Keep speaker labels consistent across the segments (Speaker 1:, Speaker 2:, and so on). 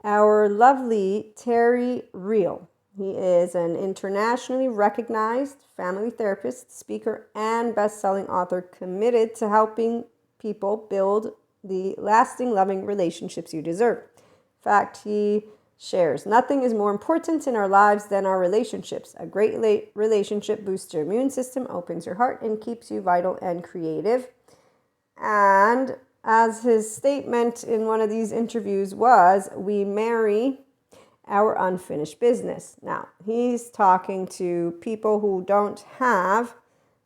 Speaker 1: our lovely Terry Real. He is an internationally recognized family therapist, speaker, and best-selling author committed to helping people build the lasting, loving relationships you deserve. In fact, he shares, nothing is more important in our lives than our relationships. A great relationship boosts your immune system, opens your heart, and keeps you vital and creative. And as his statement in one of these interviews was, we marry our unfinished business. Now, he's talking to people who don't have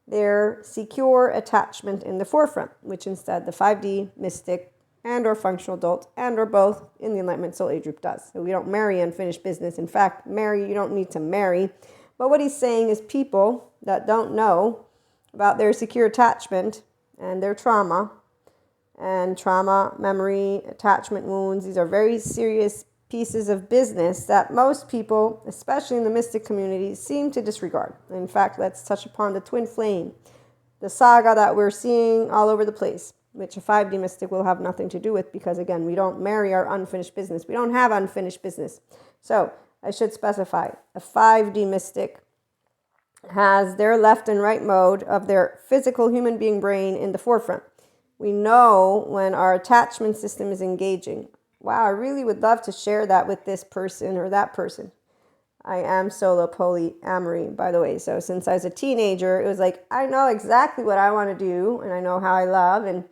Speaker 1: their secure attachment in the forefront, which instead the 5D, mystic, and or functional adult, and or both in the Enlightenment Soul Age group does. So we don't marry unfinished business. In fact, you don't need to marry. But what he's saying is people that don't know about their secure attachment and their trauma, memory, attachment wounds, these are very serious pieces of business that most people, especially in the mystic community, seem to disregard. In fact, let's touch upon the twin flame, the saga that we're seeing all over the place, which a 5D mystic will have nothing to do with because, again, we don't marry our unfinished business. We don't have unfinished business. So I should specify, a 5D mystic has their left and right mode of their physical human being brain in the forefront. We know when our attachment system is engaging. Wow, I really would love to share that with this person or that person. I am solo polyamory, by the way. So since I was a teenager, it was like, I know exactly what I want to do and I know how I love. And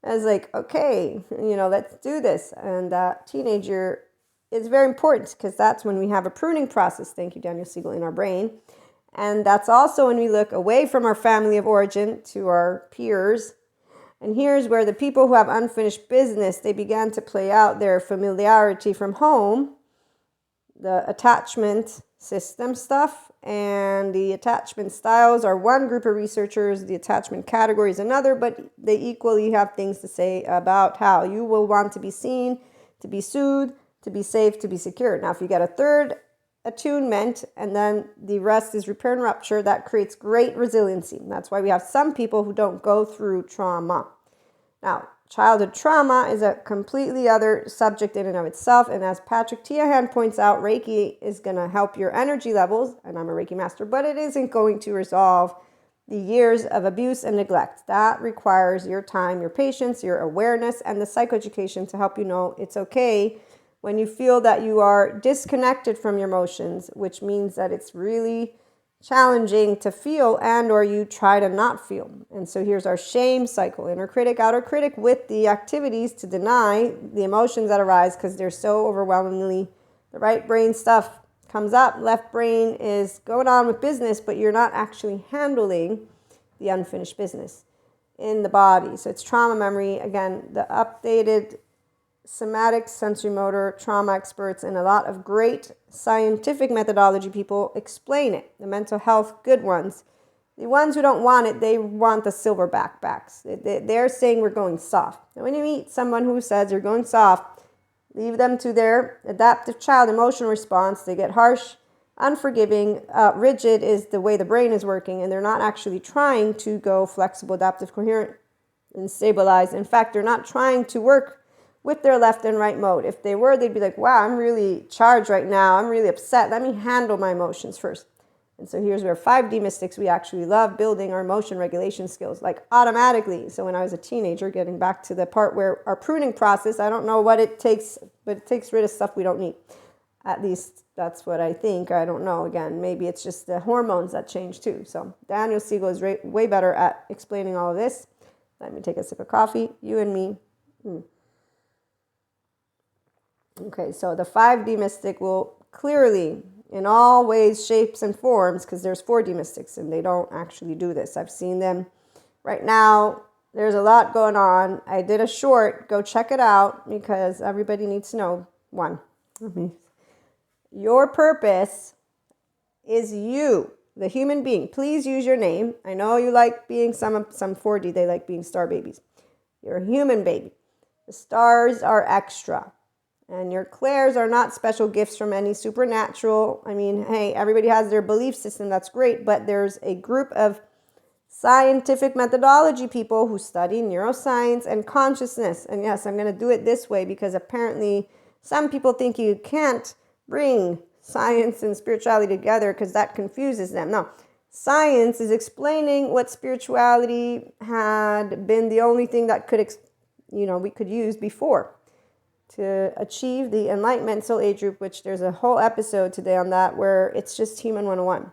Speaker 1: I was like, okay, let's do this. And that teenager is very important because that's when we have a pruning process. Thank you, Daniel Siegel, in our brain. And that's also when we look away from our family of origin to our peers. And here's where the people who have unfinished business, they began to play out their familiarity from home, the attachment system stuff, and the attachment styles are one group of researchers, the attachment category is another, but they equally have things to say about how you will want to be seen, to be soothed, to be safe, to be secure. Now, if you get a third attunement and then the rest is repair and rupture, that creates great resiliency. And that's why we have some people who don't go through trauma. Now, childhood trauma is a completely other subject in and of itself. And as Patrick Tiahan points out, Reiki is going to help your energy levels. And I'm a Reiki master, but it isn't going to resolve the years of abuse and neglect. That requires your time, your patience, your awareness, and the psychoeducation to help you know it's okay when you feel that you are disconnected from your emotions, which means that it's really challenging to feel and or you try to not feel. And so here's our shame cycle, inner critic, outer critic, with the activities to deny the emotions that arise because they're so overwhelmingly, the right brain stuff comes up, left brain is going on with business, but you're not actually handling the unfinished business in the body. So it's trauma memory, again, the updated somatic sensory motor trauma experts and a lot of great scientific methodology people explain it. The mental health good ones. The ones who don't want it, they want the silver backpacks. They're saying we're going soft. And when you meet someone who says you're going soft, leave them to their adaptive child emotional response. They get harsh, unforgiving, rigid is the way the brain is working, and they're not actually trying to go flexible, adaptive, coherent, and stabilized. In fact, they're not trying to work with their left and right mode. If they were, they'd be like, wow, I'm really charged right now. I'm really upset. Let me handle my emotions first. And so here's where 5D mystics, we actually love building our emotion regulation skills, like automatically. So when I was a teenager, getting back to the part where our pruning process, I don't know what it takes, but it takes rid of stuff we don't need. At least that's what I think. I don't know. Again, maybe it's just the hormones that change too. So Daniel Siegel is way better at explaining all of this. Let me take a sip of coffee. You and me. Okay, so the 5D mystic will clearly, in all ways, shapes, and forms, because there's 4D mystics, and they don't actually do this. I've seen them. Right now, there's a lot going on. I did a short. Go check it out, because everybody needs to know. One, your purpose is you, the human being. Please use your name. I know you like being some 4D, they like being star babies. You're a human baby. The stars are extra. And your clairs are not special gifts from any supernatural. I mean, hey, everybody has their belief system. That's great. But there's a group of scientific methodology people who study neuroscience and consciousness. And yes, I'm going to do it this way because apparently Some people think you can't bring science and spirituality together because that confuses them. No, science is explaining what spirituality had been the only thing that could, we could use before to achieve the Enlightenment Soul Age group, which there's a whole episode today on that where it's just Human 101.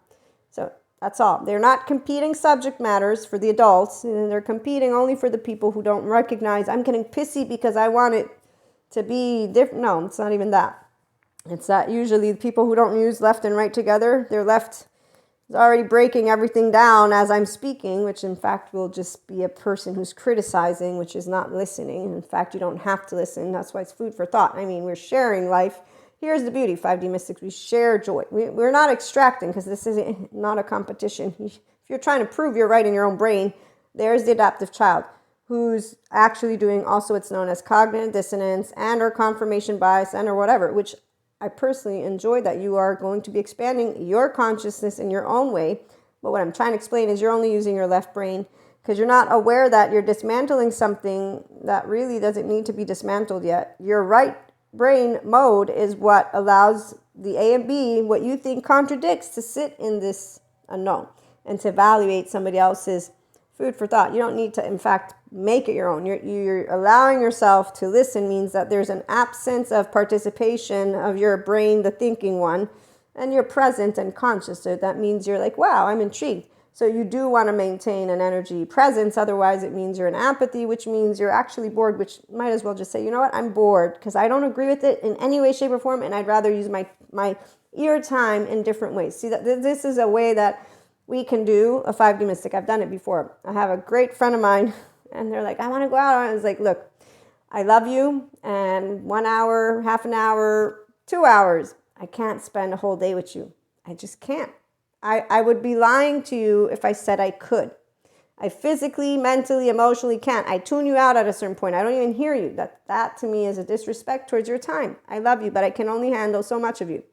Speaker 1: So that's all. They're not competing subject matters for the adults, and they're competing only for the people who don't recognize, I'm getting pissy because I want it to be different. No, it's not even that. It's that usually the people who don't use left and right together, their left is already breaking everything down as I'm speaking, which in fact will just be a person who's criticizing, which is not listening. In fact, you don't have to listen. That's why it's food for thought. I mean, we're sharing life. Here's the beauty, 5D mystics. We share joy. We're not extracting, because this is not a competition. If you're trying to prove you're right in your own brain, there's the adaptive child who's actually doing also what's known as cognitive dissonance and or confirmation bias and or whatever, which I personally enjoy that you are going to be expanding your consciousness in your own way. But what I'm trying to explain is you're only using your left brain because you're not aware that you're dismantling something that really doesn't need to be dismantled yet. Your right brain mode is what allows the A and B, what you think contradicts, to sit in this unknown and to evaluate somebody else's food for thought. You don't need to, in fact, make it your own. You're allowing yourself to listen means that there's an absence of participation of your brain, the thinking one, and you're present and conscious. So that means you're like, wow, I'm intrigued. So you do want to maintain an energy presence. Otherwise, it means you're in apathy, which means you're actually bored, which might as well just say, you know what, I'm bored because I don't agree with it in any way, shape, or form, and I'd rather use my ear time in different ways. See, that this is a way that we can do a 5D mystic. I've done it before. I have a great friend of mine, and they're like, I want to go out. I was like, look, I love you, and 1 hour, half an hour, 2 hours, I can't spend a whole day with you. I just can't. I would be lying to you if I said I could. I physically, mentally, emotionally can't. I tune you out at a certain point. I don't even hear you. That to me is a disrespect towards your time. I love you, but I can only handle so much of you.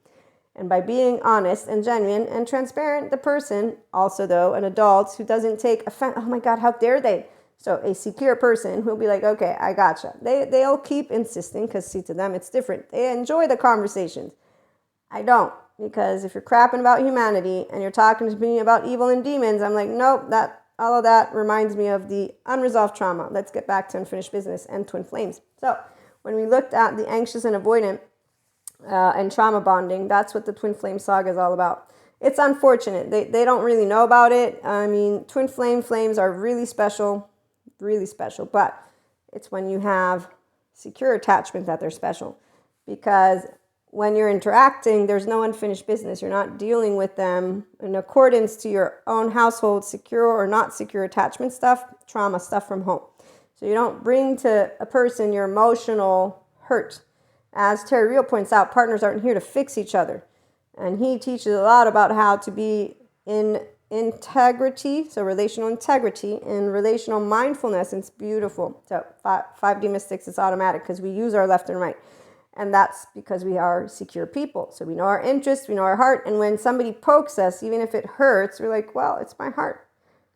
Speaker 1: And by being honest and genuine and transparent, the person, also though, an adult who doesn't take offense, oh my God, how dare they? So a secure person who'll be like, okay, I gotcha. They'll keep insisting because see, to them it's different. They enjoy the conversations. I don't, because if you're crapping about humanity and you're talking to me about evil and demons, I'm like, nope, all of that reminds me of the unresolved trauma. Let's get back to unfinished business and twin flames. So when we looked at the anxious and avoidant and trauma bonding, that's what the twin flame saga is all about. It's unfortunate. They don't really know about it. I mean, twin flames are really special, but it's when you have secure attachment that they're special, because when you're interacting, there's no unfinished business. You're not dealing with them in accordance to your own household, secure or not secure attachment stuff, trauma stuff from home. So you don't bring to a person your emotional hurt. As Terry Real points out, partners aren't here to fix each other. And he teaches a lot about how to be in integrity, so relational integrity and relational mindfulness. And it's beautiful. So 5D mystics, it's automatic because we use our left and right. And that's because we are secure people. So we know our interests, we know our heart. And when somebody pokes us, even if it hurts, we're like, well, it's my heart.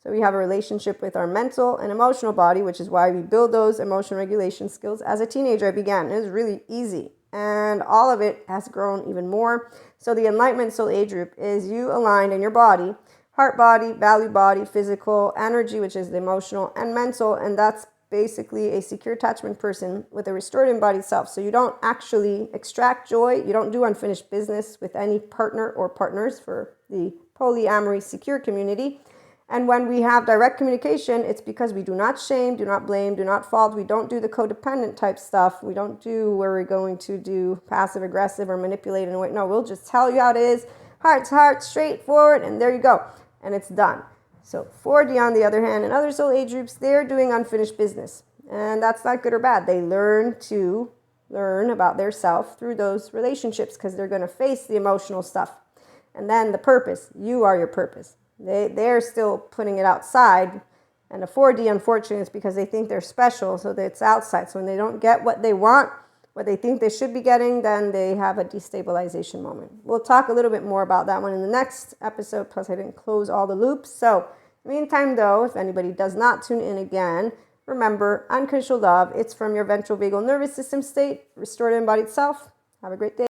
Speaker 1: So we have a relationship with our mental and emotional body, which is why we build those emotional regulation skills. As a teenager, I began. It was really easy. And all of it has grown even more. So the Enlightenment Soul Age group is you aligned in your body, heart body, value body, physical, energy, which is the emotional, and mental. And that's basically a secure attachment person with a restored embodied self. So you don't actually extract joy. You don't do unfinished business with any partner or partners for the polyamory secure community. And when we have direct communication, it's because we do not shame, do not blame, do not fault. We don't do the codependent type stuff. We don't do where we're going to do passive aggressive or manipulate in a way. No, we'll just tell you how it is. Heart to heart, straightforward, and there you go. And it's done. So 4D, on the other hand, and other soul age groups, they're doing unfinished business. And that's not good or bad. They learn about their self through those relationships because they're going to face the emotional stuff. And then the purpose. You are your purpose. They're still putting it outside. And the 4D, unfortunately, is because they think they're special, so that it's outside. So when they don't get what they want, what they think they should be getting, then they have a destabilization moment. We'll talk a little bit more about that one in the next episode, plus I didn't close all the loops. So meantime, though, if anybody does not tune in again, remember, unconditional love, it's from your ventral vagal nervous system state, restored embodied self, Have a great day.